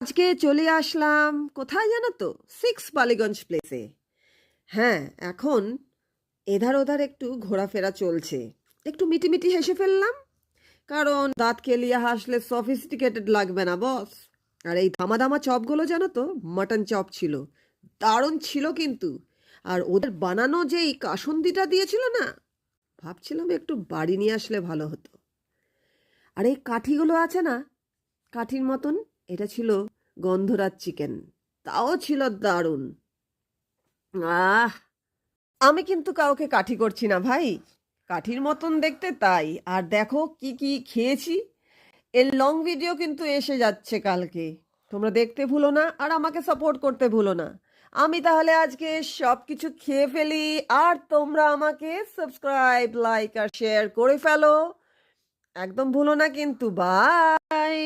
আজকে চলে আসলাম কোথায় জানো তো, সিক্স বালিগঞ্জ প্লেসে। হ্যাঁ, এখন এধার ওধার একটু ঘোরাফেরা চলছে। একটু মিটিমিটি হেসে ফেললাম, কারণ দাঁত কেলিয়ে হাসলে সফিস্টিকেটেড লাগবে না বস। আর এই দামা চপগুলো জানো তো, মাটন চপ ছিল, দারুণ ছিল কিন্তু। আর ওদের বানানো যে এই কাসুন্দিটা দিয়েছিল না, ভাবছিলাম একটু বাড়ি নিয়ে আসলে ভালো হতো। আর এই কাঠিগুলো আছে না, কাঠির মতন, এটা ছিল গন্ধরাজ চিকেন, তাও ছিল দারুণ। আহ আমি কিন্তু কাউকে কাঠি করছি না ভাই, কাঠির মতন দেখতে তাই। আর দেখো কি কি খেয়েছি, এর লং ভিডিও কিন্তু এসে যাচ্ছে কালকে, তোমরা দেখতে ভুলো না আর আমাকে সাপোর্ট করতে ভুলো না। আমি তাহলে আজকে সব কিছু খেয়ে ফেলি, আর তোমরা আমাকে সাবস্ক্রাইব, লাইক আর শেয়ার করে ফেলো, একদম ভুলো না কিন্তু। বাই।